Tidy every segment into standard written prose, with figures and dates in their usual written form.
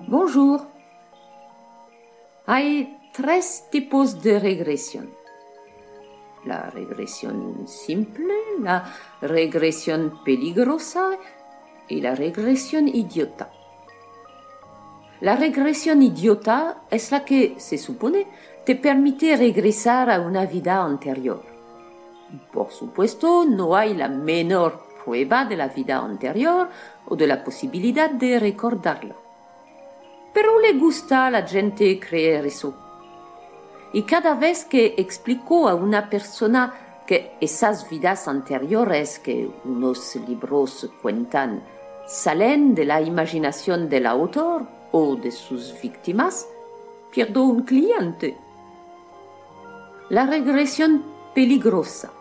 Bonjour. Hay tres tipos de regresión. La regresión simple, la regresión peligrosa y la regresión idiota. La regresión idiota es la que, se supone, te permite regresar a una vida anterior. Por supuesto, no hay la menor prueba de la vida anterior o de la posibilidad de recordarla. Pero le gusta a la gente creer eso. Y cada vez que explico a una persona que esas vidas anteriores que unos libros cuentan salen de la imaginación del autor o de sus víctimas, pierdo un cliente. La regresión peligrosa.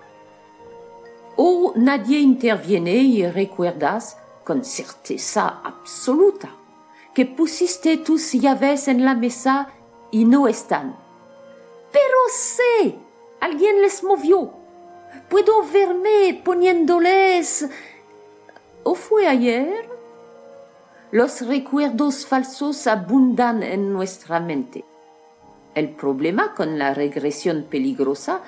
O nadie interviene y recuerdas con certeza absoluta que pusiste tus llaves en la mesa y no están. Pero sé, alguien les movió. Puedo verme poniéndoles... ¿O fue ayer? Los recuerdos falsos abundan en nuestra mente. El problema con la regresión peligrosa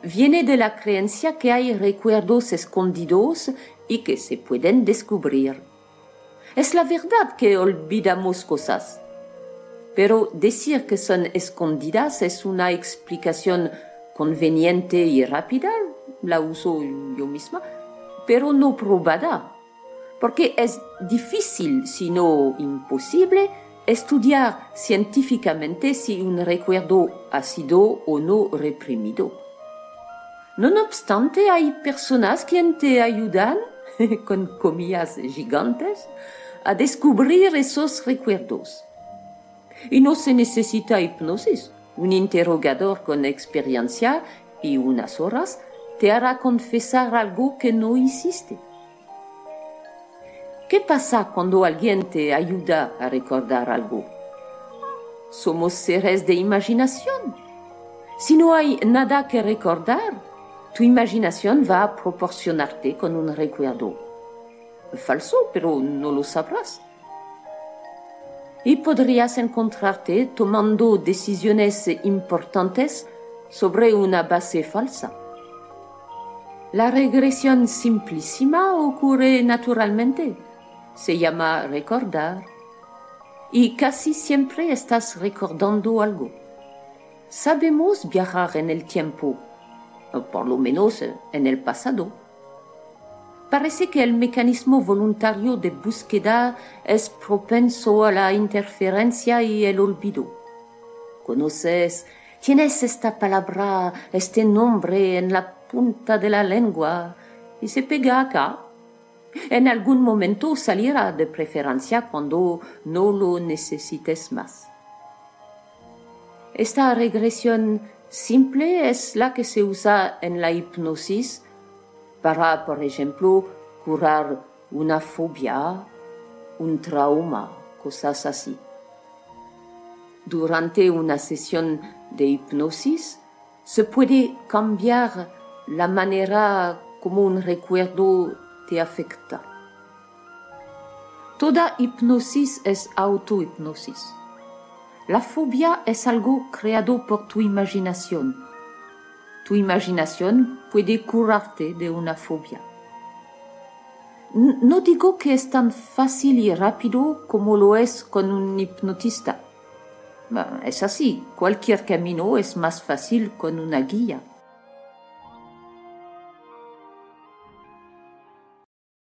viene de la creencia que hay recuerdos escondidos y que se pueden descubrir. Es la verdad que olvidamos cosas, pero decir que son escondidas es una explicación conveniente y rápida, la uso yo misma, pero no probada, porque es difícil, si no imposible, estudiar científicamente si un recuerdo ha sido o no reprimido. No obstante, hay personas que te ayudan, con comillas gigantes, a descubrir esos recuerdos. Y no se necesita hipnosis. Un interrogador con experiencia y unas horas te hará confesar algo que no hiciste. ¿Qué pasa cuando alguien te ayuda a recordar algo? Somos seres de imaginación. Si no hay nada que recordar, tu imaginación va a proporcionarte con un recuerdo falso, pero no lo sabrás. Y podrías encontrarte tomando decisiones importantes sobre una base falsa. La regresión simplísima ocurre naturalmente. Se llama recordar. Y casi siempre estás recordando algo. Sabemos viajar en el tiempo, o por lo menos en el pasado. Parece que el mecanismo voluntario de búsqueda es propenso a la interferencia y el olvido. Tienes esta palabra, este nombre en la punta de la lengua y se pega acá. En algún momento salirá, de preferencia cuando no lo necesites más. Esta regresión simple es la que se usa en la hipnosis para, por ejemplo, curar una fobia, un trauma, cosas así. Durante una sesión de hipnosis se puede cambiar la manera como un recuerdo te afecta. Toda hipnosis es autohipnosis. La fobia es algo creado por tu imaginación. Tu imaginación puede curarte de una fobia. No digo que es tan fácil y rápido como lo es con un hipnotista. Es así, cualquier camino es más fácil con una guía.